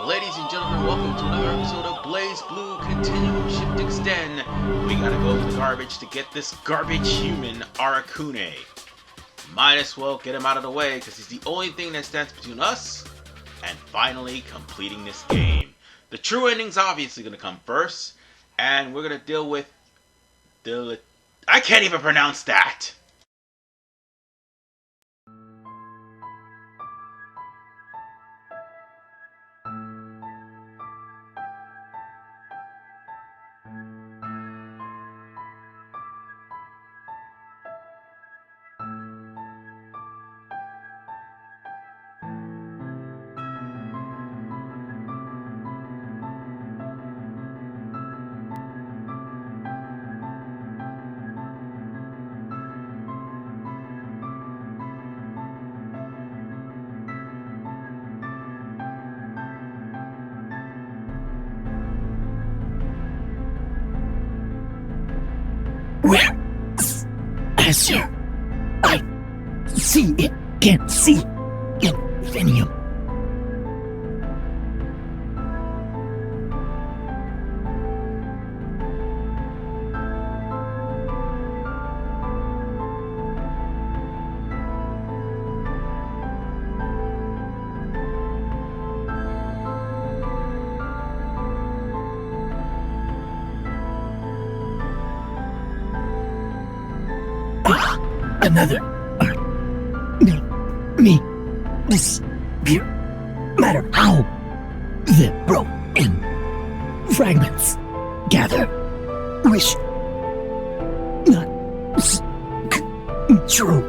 Ladies and gentlemen, welcome to another episode of Blaze Blue Continuum Shift Extend. We gotta go to the garbage to get this garbage human, Arakune. Might as well get him out of the way, because he's the only thing that stands between us and finally completing this game. The true ending's obviously gonna come first, and we're gonna deal with I can't even pronounce that! Where is Azure? I see it, can't see Infinium. Another art. Me. Disappear. Matter how the broken fragments gather. Wish not true.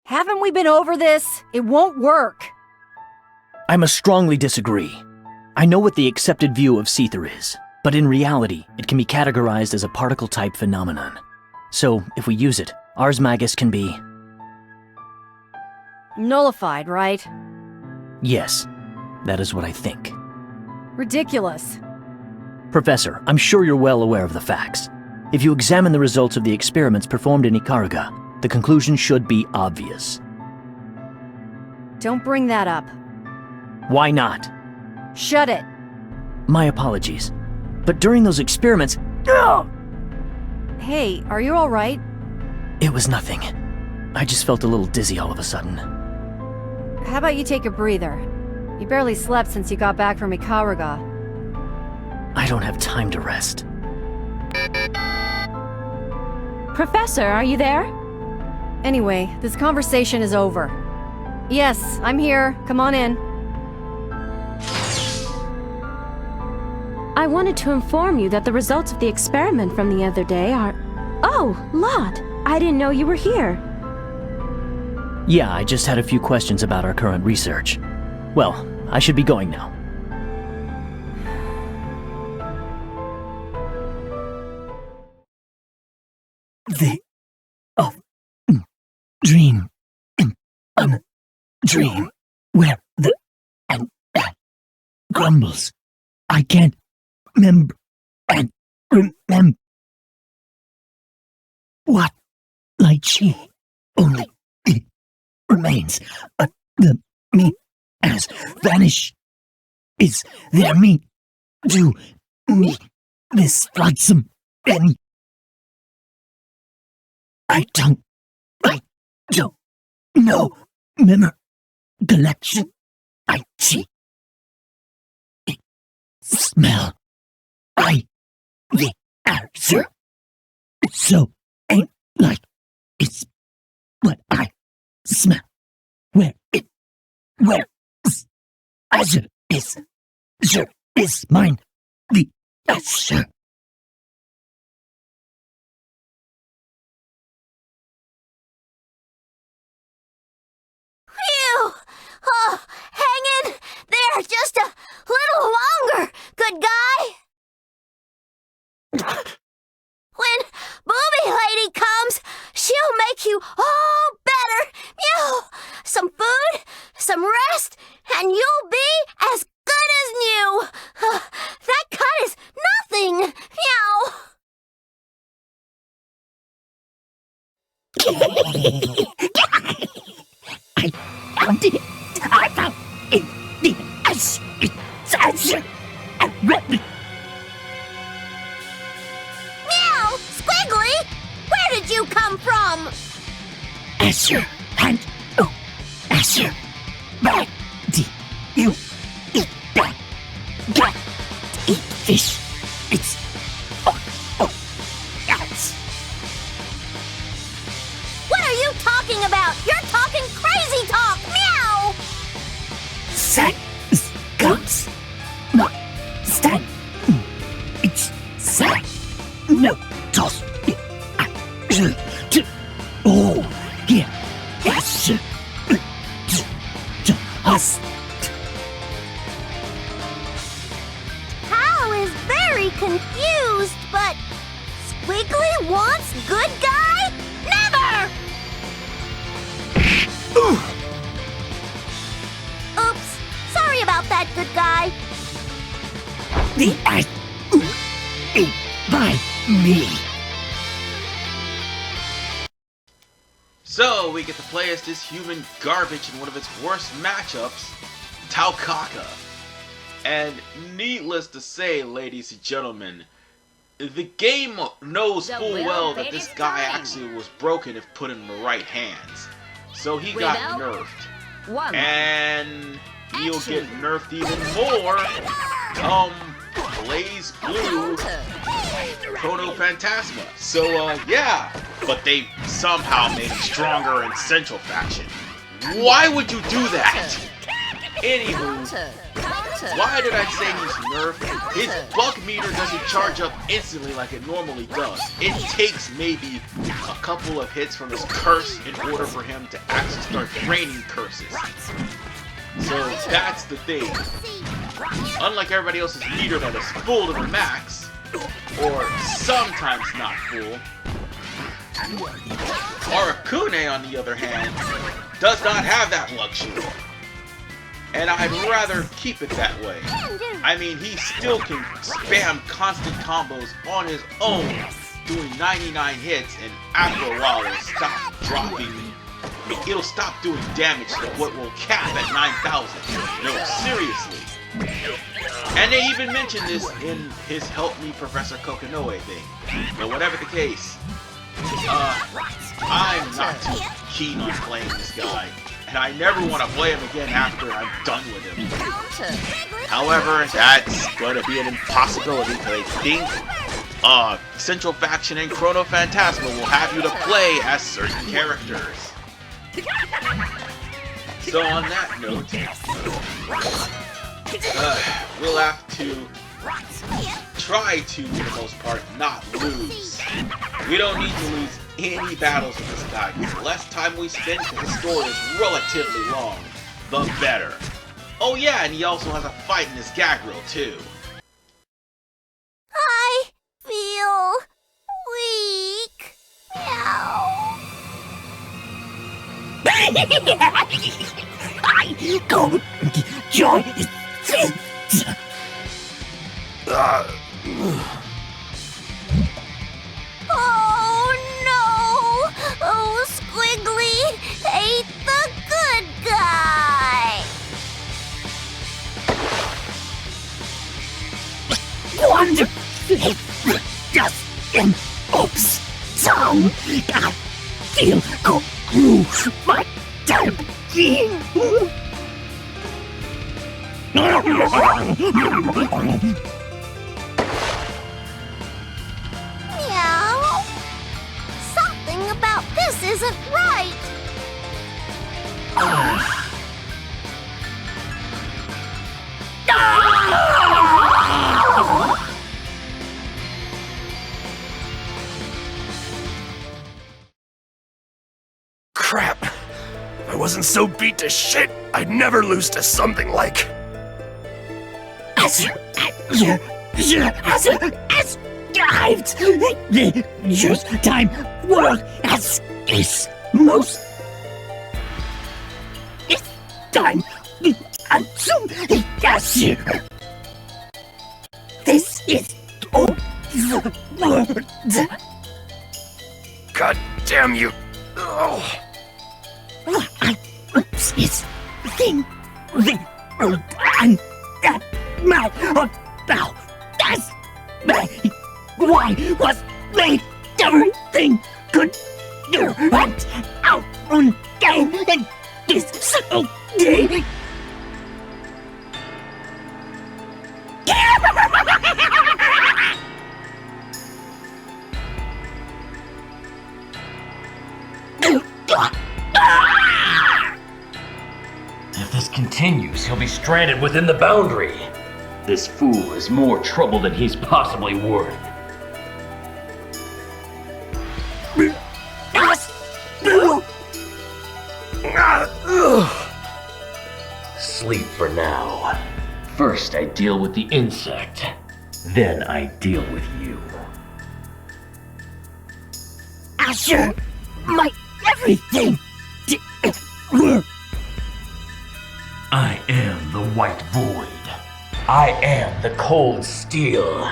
Haven't we been over this? It won't work. I must strongly disagree. I know what the accepted view of Seether is, but in reality, it can be categorized as a particle-type phenomenon. So, if we use it, Ars Magus can be... Nullified, right? Yes, that is what I think. Ridiculous. Professor, I'm sure you're well aware of the facts. If you examine the results of the experiments performed in Ikaruga, the conclusion should be obvious. Don't bring that up. Why not? Shut it. My apologies. But during those experiments... Hey, are you alright? It was nothing. I just felt a little dizzy all of a sudden. How about you take a breather? You barely slept since you got back from Ikaruga. I don't have time to rest. Professor, are you there? Anyway, this conversation is over. Yes, I'm here. Come on in. I wanted to inform you that the results of the experiment from the other day are... Oh, Lot! I didn't know you were here. Yeah, I just had a few questions about our current research. Well, I should be going now. The dream in a dream where the and that grumbles. I can't remember and remember what like she only it remains, but the me has vanished. Is there me? Do me this flotsam any? I don't know. Memory collection. I see. Smell. The answer. So ain't like it's what I smell. Where Azure is mine. The Azure. Phew! Oh, hang in there just a little longer, good guy. When Booby you all better. Meow. Some food, some rest, and you'll be as good as new. That cut is nothing. Meow. I found it. I found it. The Azure. Meow. Squiggly, where did you come from? Azure and Azure. But you eat that? Got eat fish. It's yes. What are you talking about? You're talking crazy talk. Meow. Set guns. No stand. It's set. No toss. Oh yeah. Yes. Us. Hal is very confused, but Squiggly wants good guy? Never! Oops, sorry about that, good guy. The ice by me. So, we get to play as this human garbage in one of its worst matchups, Taukaka. And needless to say, ladies and gentlemen, the game knows full well that this guy actually was broken if put in the right hands. So he got nerfed. And he'll get nerfed even more come Blaze Blue Proto Phantasma. So, yeah. But they somehow made him stronger in Central Faction. Why would you do that? Anywho, why did I say he's nerfed? His buck meter doesn't charge up instantly like it normally does. It takes maybe a couple of hits from his curse in order for him to actually start draining curses. So that's the thing. Unlike everybody else's meter that is full to the max, or sometimes not full, Arakune, on the other hand, does not have that luxury. And I'd rather keep it that way. I mean, he still can spam constant combos on his own, doing 99 hits, and after a while it'll stop dropping. It'll stop doing damage to what will cap at 9,000. No, seriously. And they even mentioned this in his Help Me Professor Kokonoe thing. But whatever the case, I'm not too keen on playing this guy, and I never want to play him again after I'm done with him. However, that's going to be an impossibility because I think Central Faction and Chrono Phantasma will have you to play as certain characters. So on that note, we'll have to try to, for the most part, not lose. We don't need to lose any battles with this guy. The less time we spend, because the story is relatively long, the better. Oh yeah, and he also has a fight in his gag reel too. I feel weak. Meow. I go join this. Oh no! Oh, Squiggly ate the good guy! Wonderful! Just an oops song. I feel go through my damn being. Meow. Something about this isn't right. Crap! If I wasn't so beat to shit, I'd never lose to something like... Azure, just time world as is most it's time assume Azure. This is all the world. God damn you. Ugh. It's thing the and that my now that's my why was made everything good and out on game and this single day. If this continues, he'll be stranded within the boundary. This fool is more trouble than he's possibly worth. Sleep for now. First I deal with the insect, then I deal with you. Azure, my everything. I am the white void. I am the cold steel.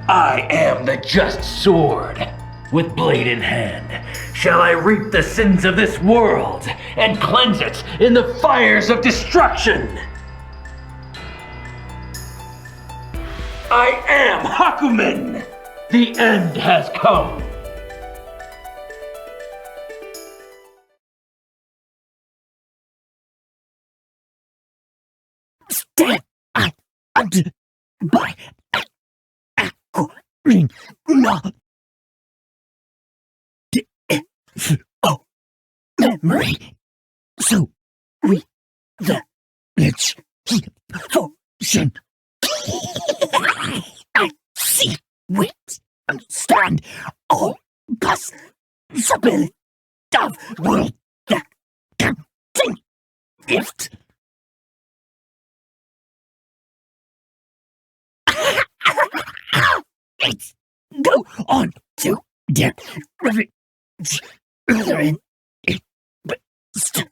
I am the just sword. With blade in hand, shall I reap the sins of this world and cleanse it in the fires of destruction. I am Hakumen. The end has come. Stand by Arakune no oh memory. So we the let's function. I see with understand all possibility of world that can think gift. Let's go on to the revenge. Rather in it, but still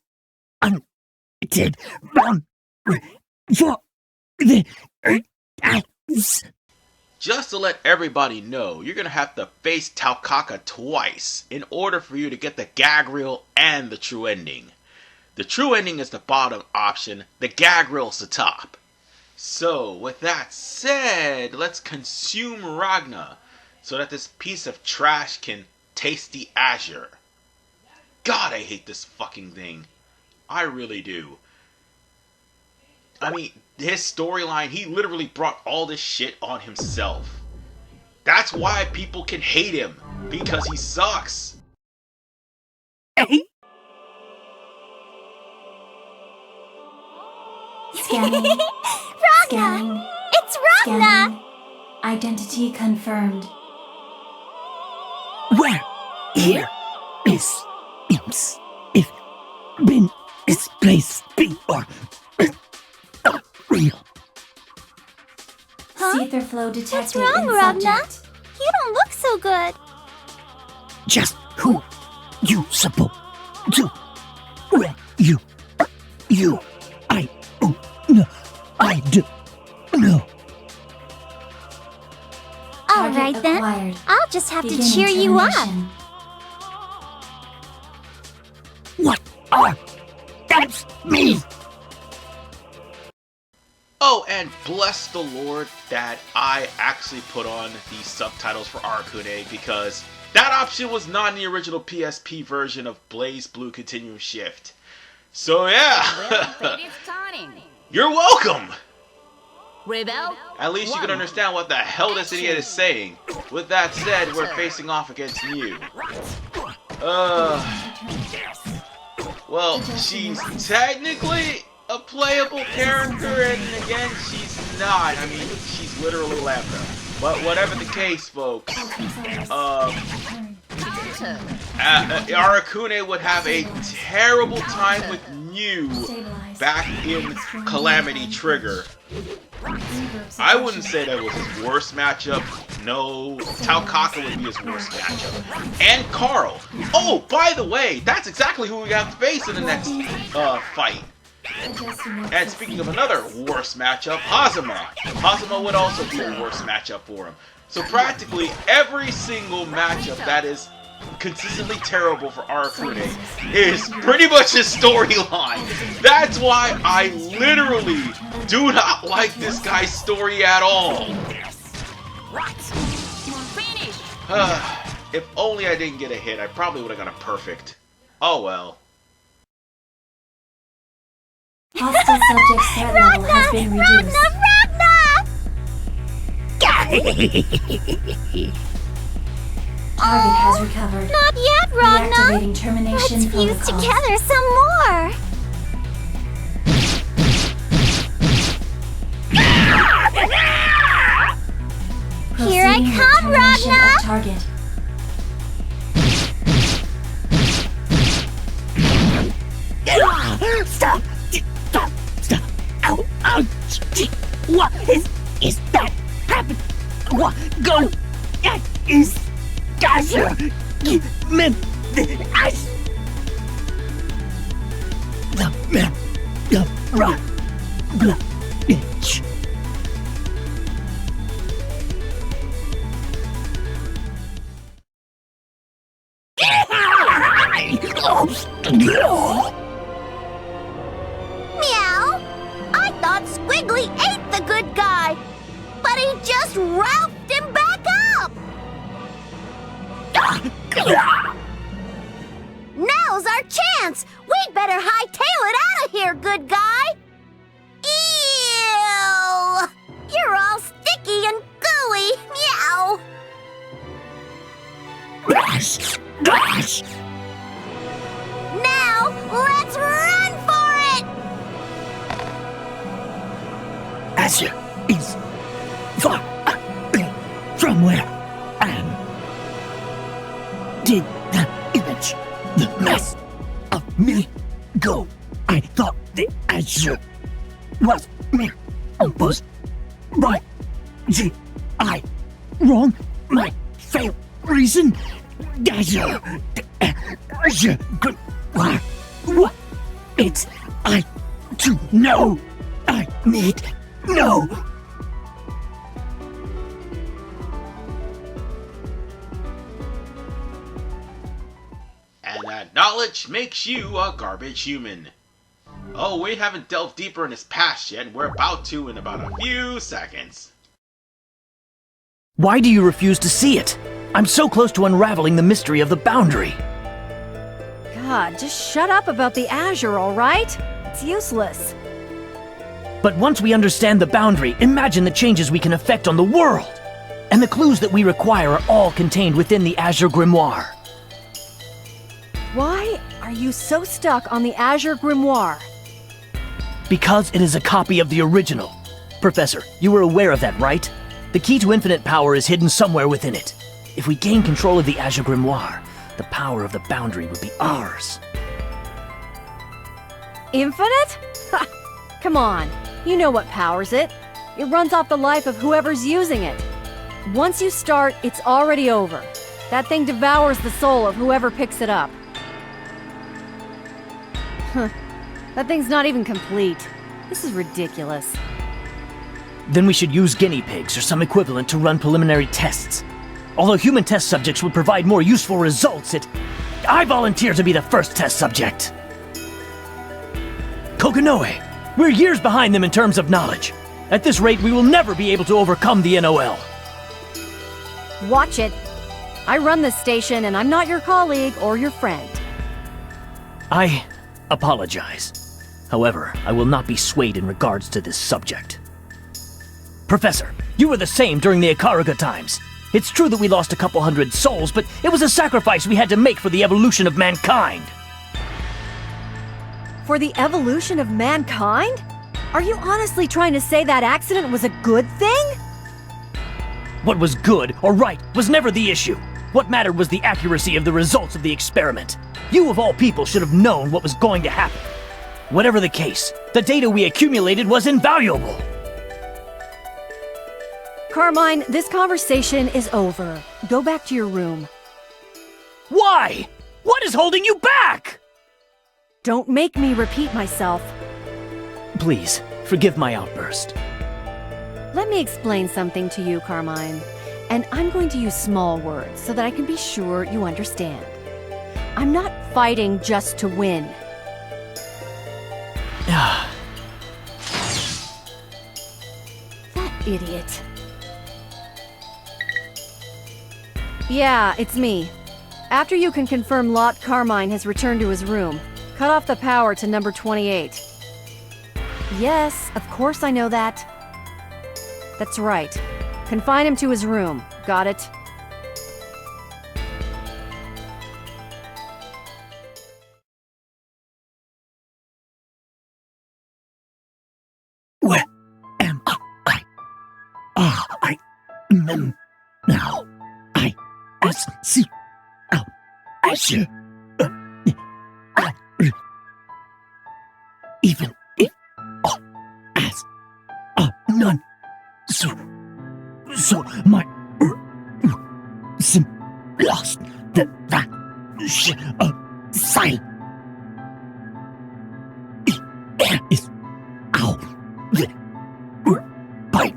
undead bound for the earth. Just to let everybody know, you're gonna have to face Taukaka twice in order for you to get the gag reel and the true ending. The true ending is the bottom option, the gag reel's the top. So, with that said, let's consume Ragna so that this piece of trash can taste the Azure. God, I hate this fucking thing. I really do. I mean, his storyline, he literally brought all this shit on himself. That's why people can hate him, because he sucks. Scanning. Ragna! Scanning. It's Ragna! Scanning. Identity confirmed. Where here is imps if been displaced before real. Huh? Ether flow detected What's wrong, in Ragna? subject. You don't look so good. Just who you supposed to where you I do know. All Target right then. acquired. I'll just have Beginning to cheer you up. termination. What are that's me? Oh, and bless the Lord that I actually put on the subtitles for Arakune, because that option was not in the original PSP version of Blaze Blue Continuum Shift. So yeah, you're welcome! Rebel? At least you can understand what the hell this idiot is saying. With that said, we're facing off against you. Well, she's technically a playable character, and again, she's not. I mean, she's literally Lambda. But whatever the case, folks, Arakune would have a terrible time with Mew back in Calamity Trigger. I wouldn't say that was his worst matchup, No, Taukaka would be his worst matchup. And Carl. Oh, by the way, that's exactly who we have to face in the next fight. And speaking of another worst matchup, Hazama. Hazama would also be a worst matchup for him. So practically every single matchup that is consistently terrible for Arakune is pretty much his storyline. That's why I literally do not like this guy's story at all. If only I didn't get a hit, I probably would have got a perfect. Oh well. Hostile subject's threat level has been reduced. Target has recovered. Not yet, Ragnar! Reactivating termination Let's fuse protocol. together some more! Here I Proceeding with come, termination Ragnar! of target. Stop! Stop! Stop! Ow! Ow! What is that happening? What? Go! That is Azure! Man, the ice! The man, the rock, blood, bitch. Meow! I thought Squiggly ate the good guy, but he just ralphed him back up! Now's our chance! We'd better hightail it out of here, good guy! Ew! You're all sticky and gooey! Meow! Dash! Dash! Now, let's run for it! Azure is far from where I am. Did the image, the mess of me go? I thought the Azure was me. Almost right. Did I wrong my fail reason? Azure. Azure. What? It's I to know. I need know. And that knowledge makes you a garbage human. Oh, we haven't delved deeper in his past yet, and we're about to in about a few seconds. Why do you refuse to see it? I'm so close to unraveling the mystery of the boundary. God, just shut up about the Azure, alright? It's useless. But once we understand the boundary, imagine the changes we can effect on the world! And the clues that we require are all contained within the Azure Grimoire. Why are you so stuck on the Azure Grimoire? Because it is a copy of the original. Professor, you were aware of that, right? The key to infinite power is hidden somewhere within it. If we gain control of the Azure Grimoire, the power of the boundary would be ours. Infinite? Ha! Come on, you know what powers it. It runs off the life of whoever's using it. Once you start, it's already over. That thing devours the soul of whoever picks it up. Huh. That thing's not even complete. This is ridiculous. Then we should use guinea pigs or some equivalent to run preliminary tests. Although human test subjects would provide more useful results, I volunteer to be the first test subject. Kokonoe, we're years behind them in terms of knowledge. At this rate, we will never be able to overcome the NOL. Watch it. I run this station and I'm not your colleague or your friend. I apologize. However, I will not be swayed in regards to this subject. Professor, you were the same during the Ikaruga times. It's true that we lost a couple hundred souls, but it was a sacrifice we had to make for the evolution of mankind. For the evolution of mankind? Are you honestly trying to say that accident was a good thing? What was good or right was never the issue. What mattered was the accuracy of the results of the experiment. You of all people should have known what was going to happen. Whatever the case, the data we accumulated was invaluable. Carmine, this conversation is over. Go back to your room. Why? What is holding you back? Don't make me repeat myself. Please, forgive my outburst. Let me explain something to you, Carmine. And I'm going to use small words so that I can be sure you understand. I'm not fighting just to win. That idiot. Yeah, it's me. After you can confirm Lot Carmine has returned to his room, cut off the power to number 28. Yes, of course I know that. That's right. Confine him to his room. Got it? Where am I? I am now. I see. Azure. Even if all as none. So my sim lost that sight. It is out the pipe.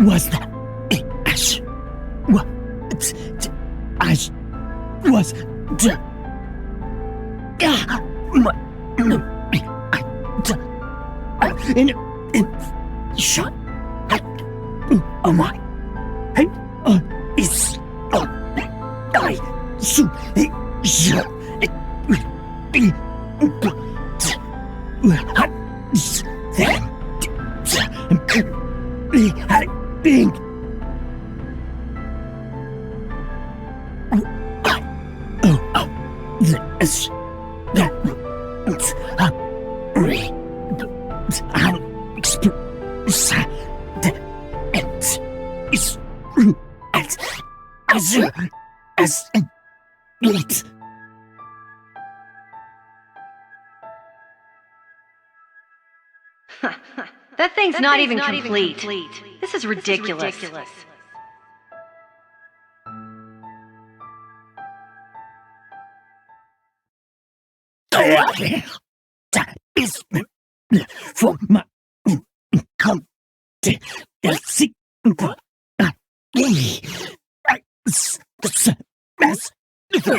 Was that Ash? What? Ash was shut my is I so being this that express that is true as Azure as it. That thing's not even complete. This is ridiculous. That is from my the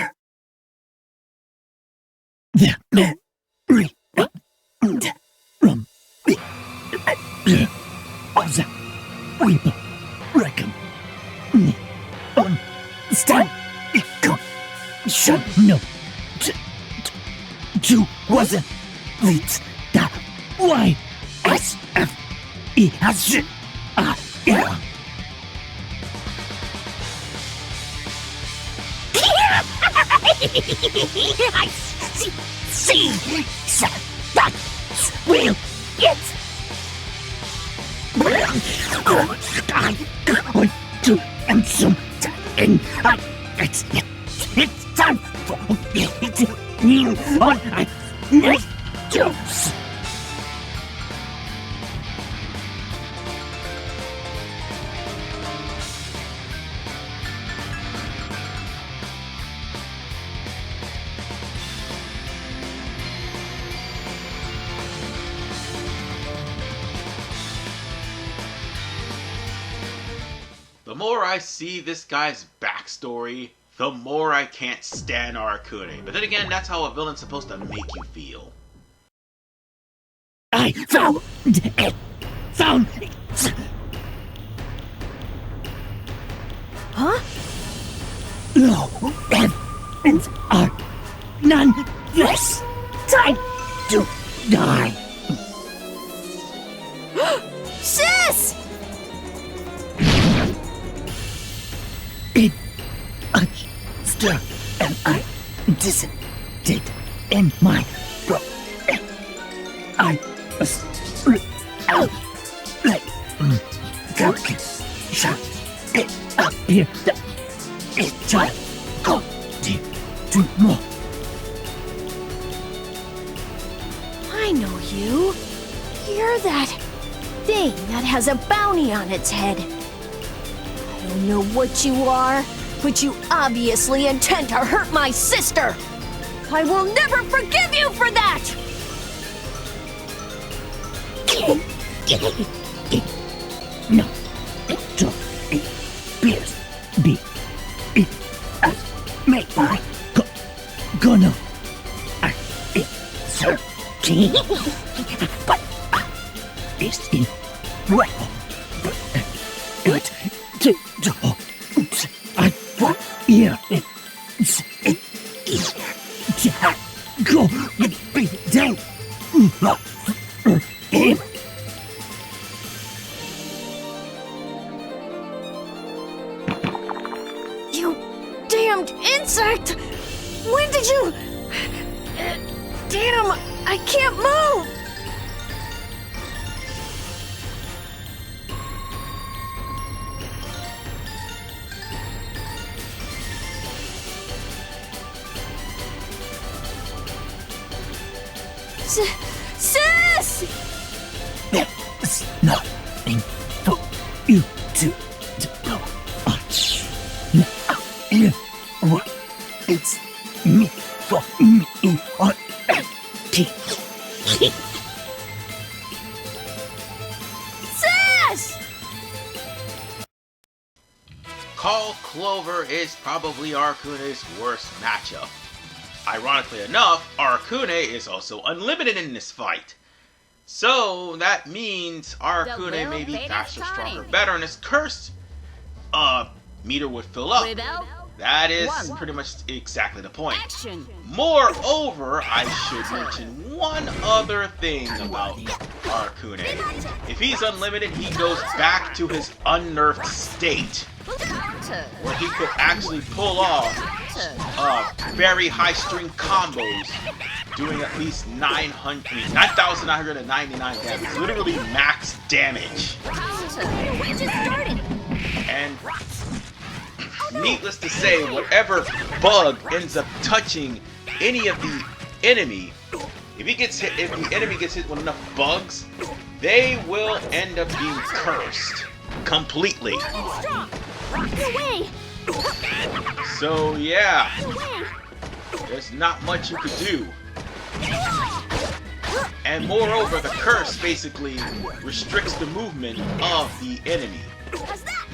memory from was we reckon understand should no to wasn't leads that why SFE has yeah. I see that will get I'm going to answer and it's time for me on next jokes. The more I see this guy's backstory, the more I can't stand Arakune. But then again, that's how a villain's supposed to make you feel. I found it. Huh? No, and are none less time to die. Sis! It still and I did in my bro. I was out like shot it appears that it's time to more. I know you. You're that thing that has a bounty on its head. I don't know what you are, but you obviously intend to hurt my sister. I will never forgive you for that! No, it appears be it as made by gonna it's but it's in well it I want here go be down You damned insect! When did you... Damn, I can't move! Sis! There's nothing for you to do. It's me for me on Sis! Call Clover is probably Arakune's worst matchup. Ironically enough, Arakune is also unlimited in this fight. So that means Arakune may be faster, stronger, better, and his cursed meter would fill up. That is pretty much exactly the point. Moreover, I should mention one other thing about Arakune. If he's unlimited, he goes back to his unnerfed state, where he could actually pull off very high string combos, doing at least 9,999 damage, literally max damage. And needless to say, whatever bug ends up touching any of the enemy, if the enemy gets hit with enough bugs, they will end up being cursed completely. So yeah, there's not much you could do. And moreover, the curse basically restricts the movement of the enemy.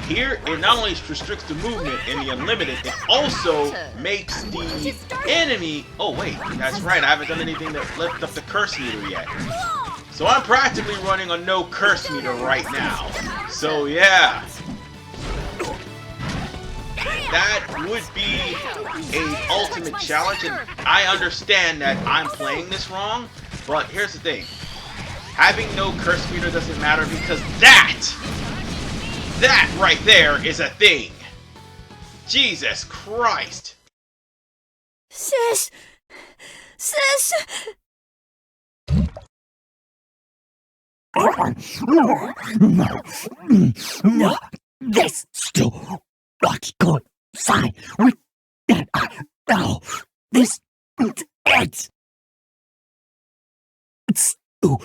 Here, it not only restricts the movement in the unlimited, it also makes the enemy... Oh wait, that's right, I haven't done anything to lift up the curse meter yet. So I'm practically running a no curse meter right now. So yeah. That would be a ultimate challenge, and I understand that I'm playing this wrong, but here's the thing. Having no curse meter doesn't matter because that right there is a thing. Jesus Christ. Sis! Sis! No, this still what's going fine with that. No, this it's to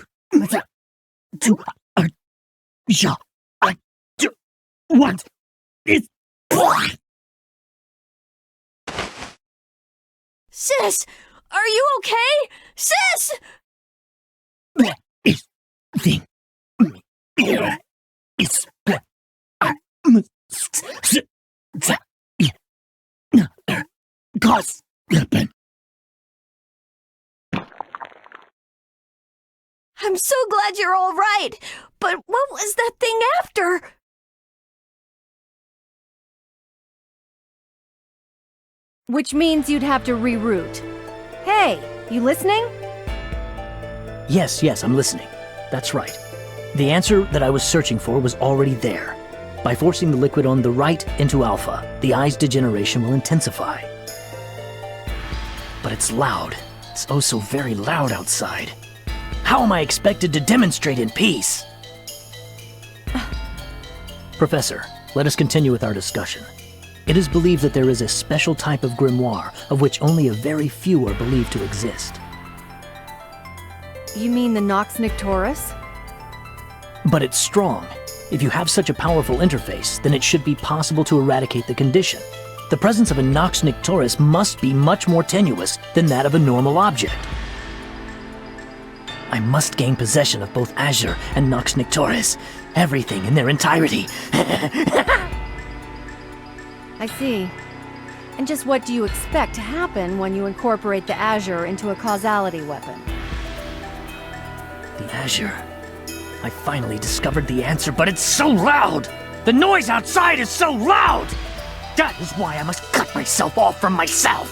I do want is Sis! Are you okay? Sis! that is thing is I must cause happen. I'm so glad you're all right, but what was that thing after? Which means you'd have to reroute. Hey, you listening? Yes, I'm listening. That's right. The answer that I was searching for was already there. By forcing the liquid on the right into alpha, the eye's degeneration will intensify. But it's loud. It's oh so very loud outside. How am I expected to demonstrate in peace? Professor, let us continue with our discussion. It is believed that there is a special type of grimoire of which only a very few are believed to exist. You mean the Nox Nictoris? But it's strong. If you have such a powerful interface, then it should be possible to eradicate the condition. The presence of a Nox Nictoris must be much more tenuous than that of a normal object. I must gain possession of both Azure and Nox Nictoris. Everything in their entirety. I see. And just what do you expect to happen when you incorporate the Azure into a causality weapon? The Azure. I finally discovered the answer, but it's so loud! The noise outside is so loud! That is why I must cut myself off from myself!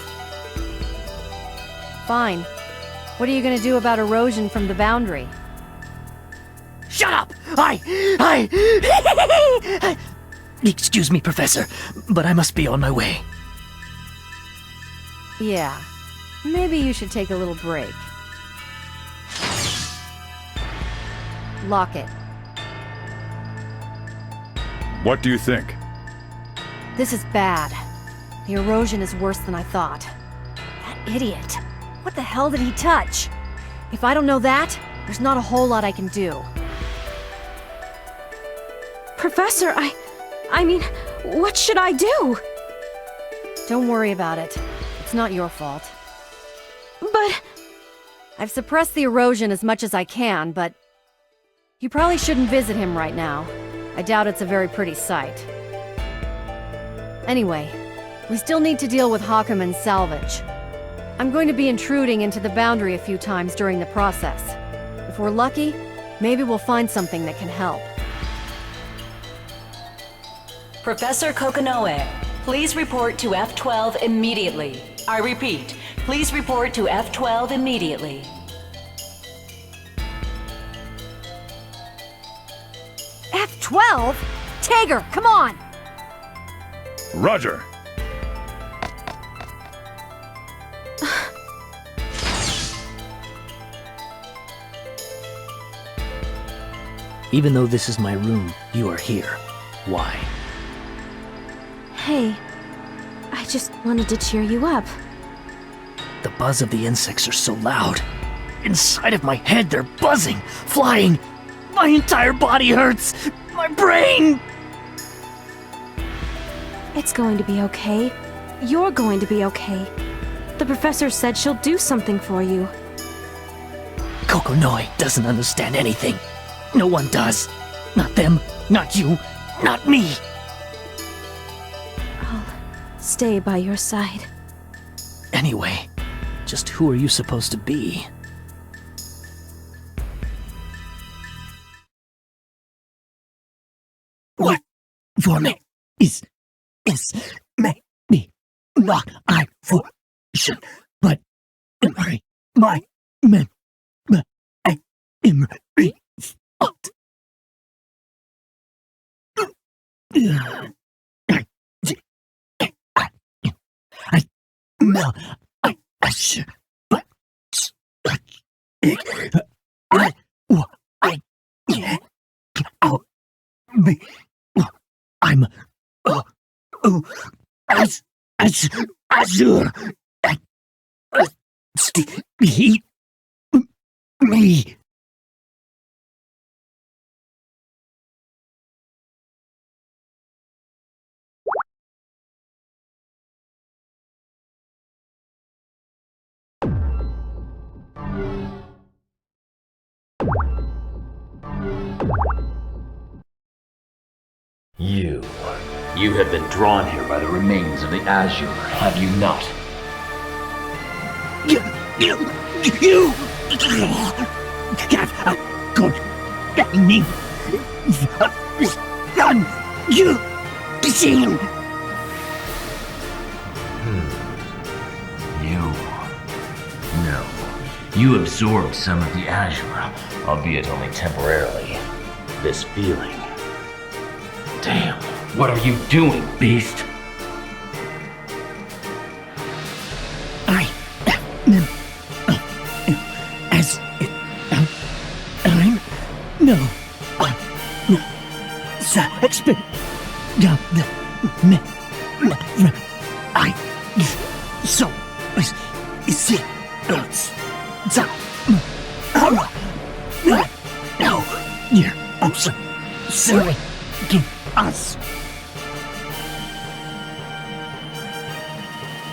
Fine. What are you gonna do about erosion from the boundary? Shut up! Excuse me, Professor, but I must be on my way. Yeah. Maybe you should take a little break. Lock it. What do you think? This is bad. The erosion is worse than I thought. That idiot. What the hell did he touch? If I don't know that, there's not a whole lot I can do. Professor, I mean, what should I do? Don't worry about it. It's not your fault. But... I've suppressed the erosion as much as I can, but... You probably shouldn't visit him right now. I doubt it's a very pretty sight. Anyway, we still need to deal with Hakumen's salvage. I'm going to be intruding into the boundary a few times during the process. If we're lucky, maybe we'll find something that can help. Professor Kokonoe, please report to F-12 immediately. I repeat, please report to F-12 immediately. F-12? Tager, come on! Roger. Even though this is my room, you are here. Why? Hey, I just wanted to cheer you up. The buzz of the insects are so loud. Inside of my head, they're buzzing, flying. My entire body hurts. My brain! It's going to be okay. You're going to be okay. The professor said she'll do something for you. Kokonoi doesn't understand anything. No one does. Not them, not you, not me. I'll stay by your side. Anyway, just who are you supposed to be? What for me is maybe not I fortune, but my men, I am refought. I know I should, but I'm Azure. Me. You have been drawn here by the remains of the Azure, have you not? You got good me. Done. You seen. No. You absorbed some of the Azure, albeit only temporarily. This feeling. Damn, what are you doing, beast? I'm no such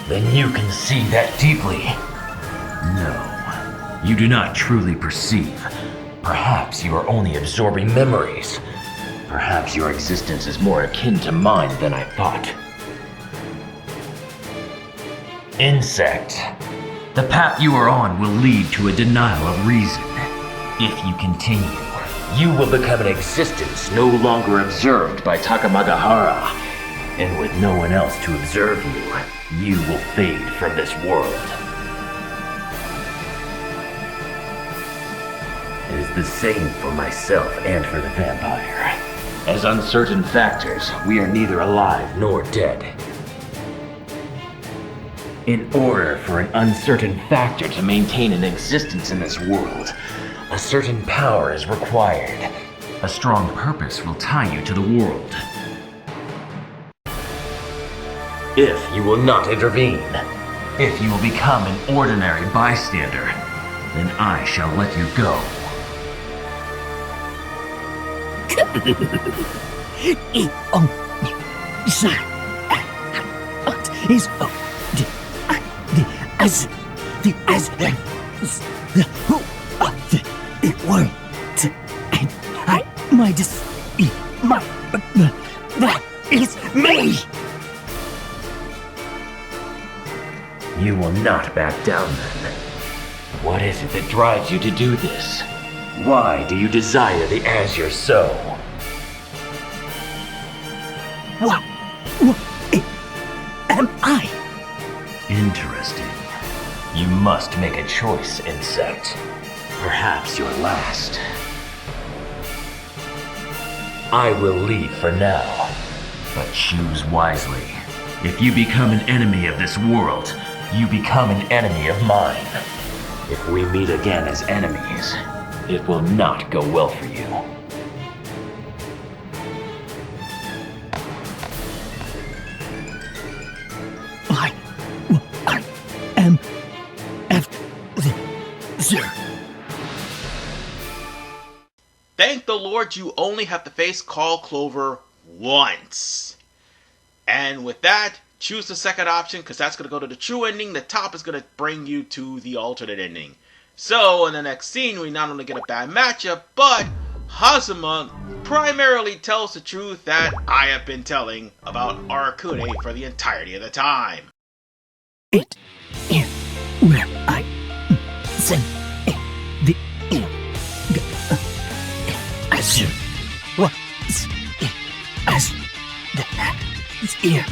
Then you can see that deeply. No, you do not truly perceive. Perhaps you are only absorbing memories. Perhaps your existence is more akin to mine than I thought. Insect. The path you are on will lead to a denial of reason. If you continue, you will become an existence no longer observed by Takamagahara. And with no one else to observe you, you will fade from this world. It is the same for myself and for the vampire. As uncertain factors, we are neither alive nor dead. In order for an uncertain factor to maintain an existence in this world, a certain power is required. A strong purpose will tie you to the world. If you will not intervene, if you will become an ordinary bystander, then I shall let you go. That is me! You will not back down then. What is it that drives you to do this? Why do you desire the Azure so? What am I? Interesting. You must make a choice, insect. Perhaps your last. I will leave for now, but choose wisely. If you become an enemy of this world, you become an enemy of mine. If we meet again as enemies, it will not go well for you. I am Azure. Thank the Lord you only have to face Call Clover once. And with that, choose the second option because that's going to go to the true ending. The top is going to bring you to the alternate ending. So in the next scene, we not only get a bad matchup, but Hazuma primarily tells the truth that I have been telling about Arakune for the entirety of the time. It is where I send the Azure was as the here.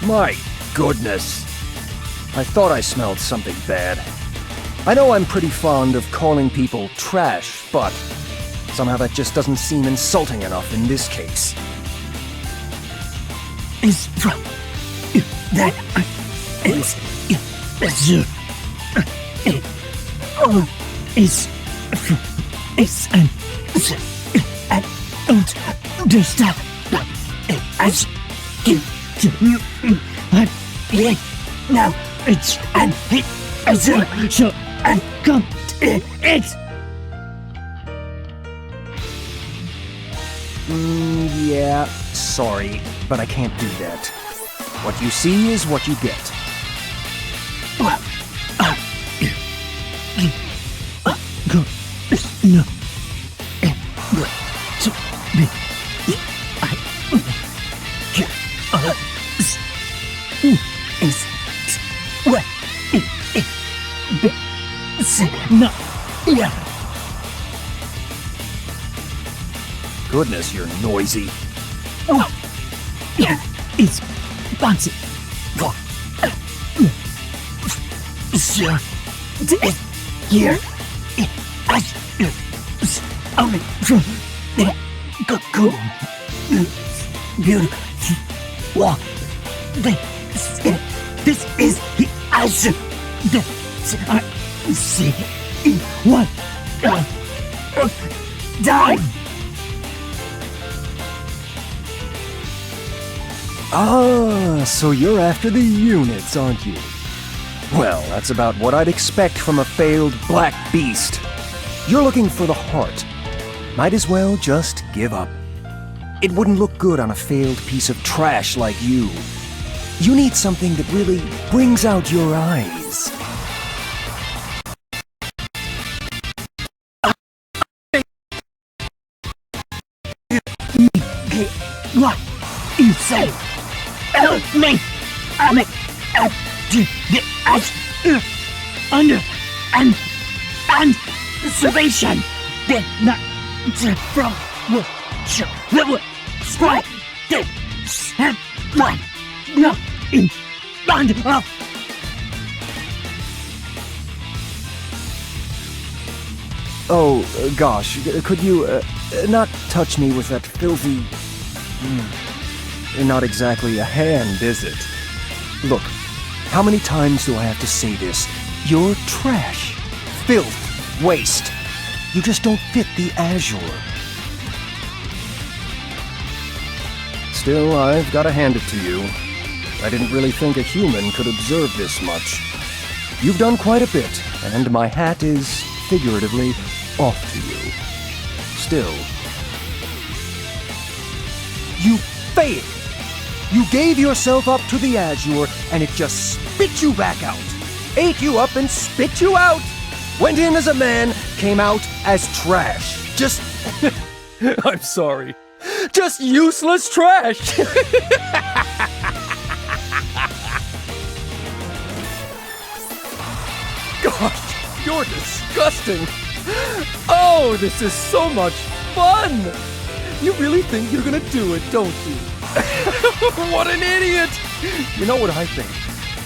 My goodness. I thought I smelled something bad. I know I'm pretty fond of calling people trash, but somehow that just doesn't seem insulting enough in this case. Is from that is Azure. Oh, is and I don't understand. As you now it's and Azure so and come it. Yeah, sorry, but I can't do that. What you see is what you get. No. Goodness, you're noisy. It's bouncy. Sure. Here. Only from the cocoon. Beautiful. Well, this is the Azure. See what time. Ah, so you're after the units, aren't you? Well, that's about what I'd expect from a failed black beast. You're looking for the heart. Might as well just give up. It wouldn't look good on a failed piece of trash like you. You need something that really brings out your eyes. What you say? Help me! I'm to get us under and observation. Then not from what strike the have like no in under of. Oh, gosh, could you not touch me with that filthy... Not exactly a hand, is it? Look, how many times do I have to say this? You're trash, filth, waste. You just don't fit the Azure. Still, I've got to hand it to you. I didn't really think a human could observe this much. You've done quite a bit, and my hat is, figuratively, off to you. Still... You failed! You gave yourself up to the Azure, and it just spit you back out. Ate you up and spit you out! Went in as a man, came out as trash. Just... I'm sorry. Just useless trash! Gosh, you're disgusting! Oh, this is so much fun! You really think you're gonna do it, don't you? What an idiot! You know what I think?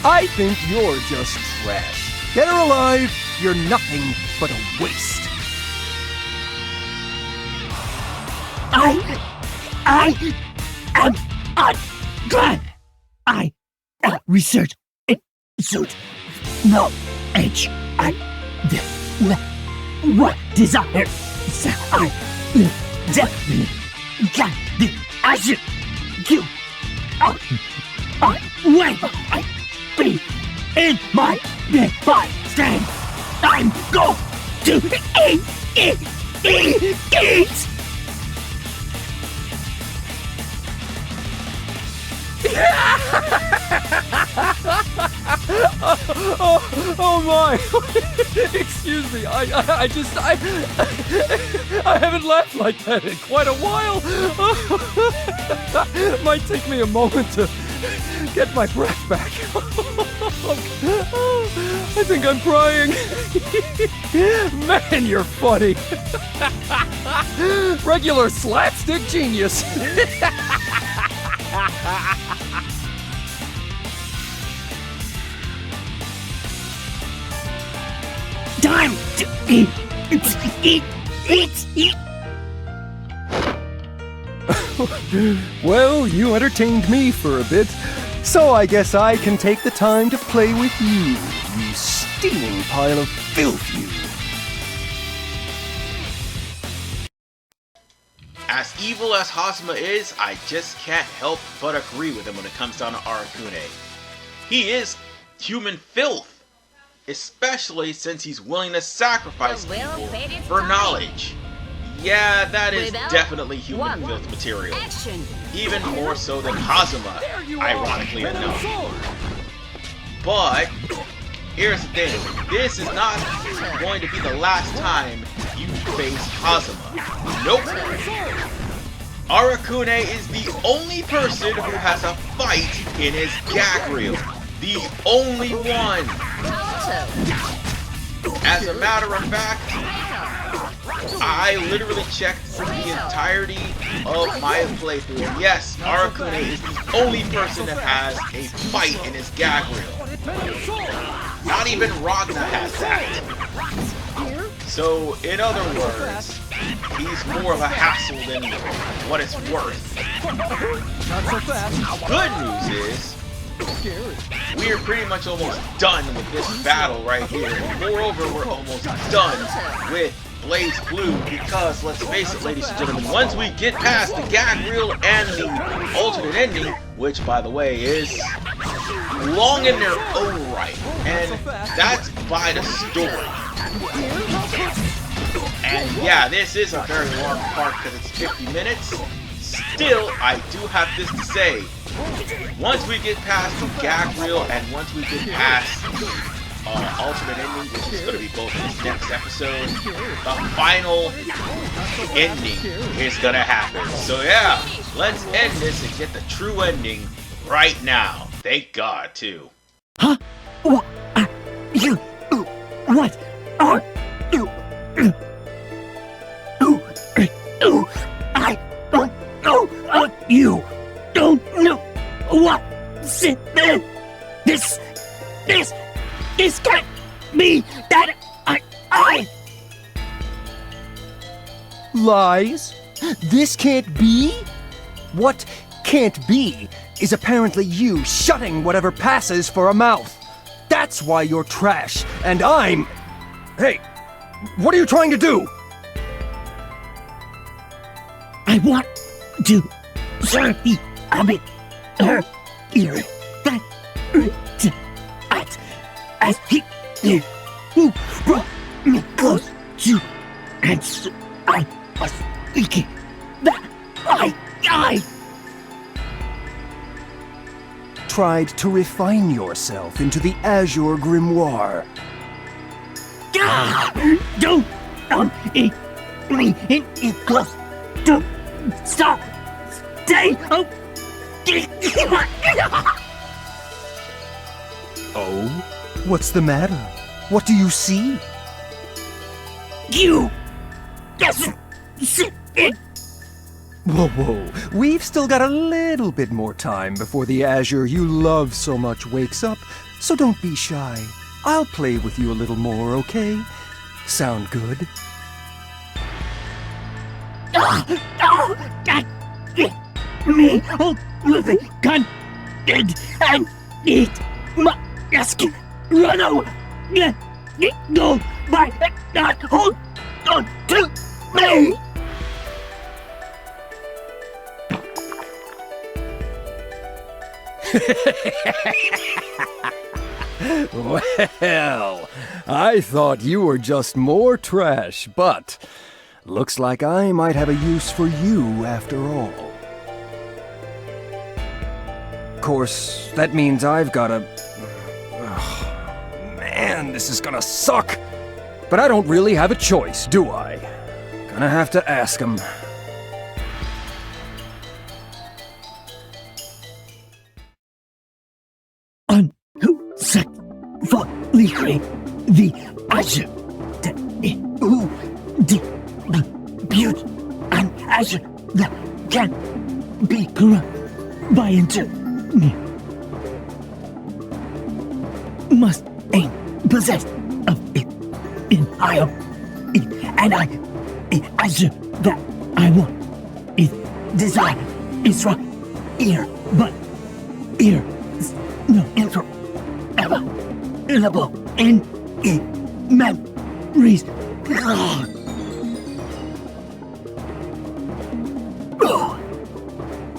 I think you're just trash. Dead or alive, you're nothing but a waste. I am glad. I research suit no H I what desire I definitely got the Azure you when I be in my nearby stand I'm going to eat oh my! Excuse me, I haven't laughed like that in quite a while. Might take me a moment to get my breath back. I think I'm crying. Man, you're funny. Regular slapstick genius. Time to eat. Well, you entertained me for a bit, so I guess I can take the time to play with you, you steaming pile of filth, you. As evil as Hazuma is, I just can't help but agree with him when it comes down to Arakune. He is human filth, especially since he's willing to sacrifice people for knowledge. Yeah, that is definitely human filth material. Even more so than Hazuma, ironically enough. But, here's the thing, this is not going to be the last time you face Hazuma. Nope. Arakune is the only person who has a fight in his gag reel. The only one. As a matter of fact, I literally checked through the entirety of my playthrough, and yes, Arakune is the only person that has a fight in his gag reel. Not even Ragna has that. So, in other words, he's more of a hassle than what it's worth. Not so fast. Good news is, we are pretty much almost done with this battle right here. And moreover, we're almost done with Blaze Blue because, let's face it, ladies and gentlemen, once we get past the gag reel and the alternate ending, which, by the way, is long in their own right, and that's by the story. And yeah, this is a very long part because it's 50 minutes. Still, I do have this to say. Once we get past the gag reel and once we get past alternate ending, which is going to be both in this next episode, the final ending is going to happen. So yeah, let's end this and get the true ending right now. Thank God, too. Huh? What are you? What are you? I don't know what you don't know what's in there. This can't be that I. Lies? This can't be? What can't be is apparently you shutting whatever passes for a mouth. That's why you're trash, and I'm... Hey, what are you trying to do? I want to serve the abbot her ear that as he who brought me close to and so I was thinking that I tried to refine yourself into the Azure grimoire. Don't eat me in close. Don't stop. Stay. Oh? What's the matter? What do you see? You doesn't see it. Whoa. We've still got a little bit more time before the Azure you love so much wakes up, so don't be shy. I'll play with you a little more, okay? Sound good? Me with a gun and eat my skin. Run away. Go by not hold on to me. Well, I thought you were just more trash, but looks like I might have a use for you after all. Of course, that means I've gotta... Man, this is gonna suck! But I don't really have a choice, do I? Gonna have to ask him. Unsuccessfully the Azure who built an Azure that can be corrupted by me must aim possessed of it in higher and Azure that I want is desire is right here, but here is no intro ever available in memories.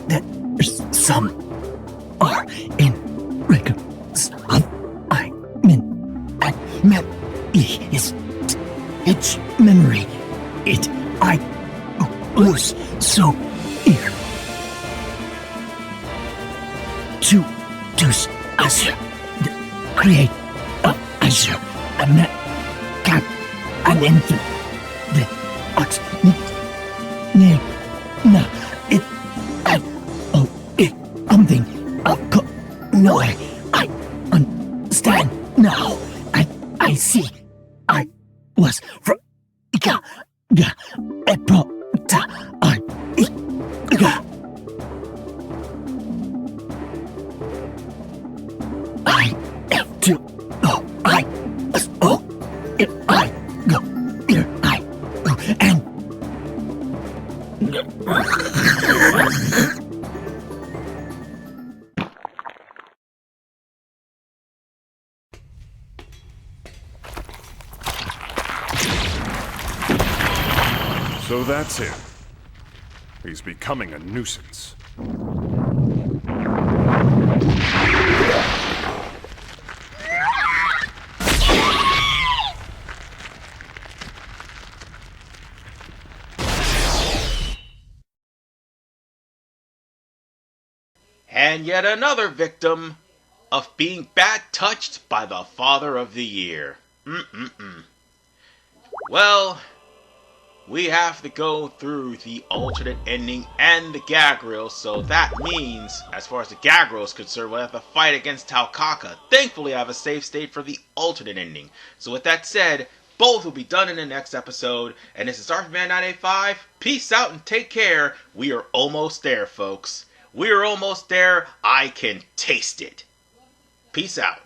There's some are in records of I meant is its memory it I lose so here to Azure create Azure and that can an infant the ox name na it something no I understand now I see I was from I brought I have to go. If I go here, I go and So that's him. He's becoming a nuisance. And yet another victim of being bat-touched by the Father of the Year. Well, we have to go through the alternate ending and the gag reel, so that means, as far as the gag reel is concerned, we'll have to fight against Taukaka. Thankfully, I have a save state for the alternate ending. So with that said, both will be done in the next episode, and this is RVMan 985. Peace out and take care. We are almost there, folks. We are almost there. I can taste it. Peace out.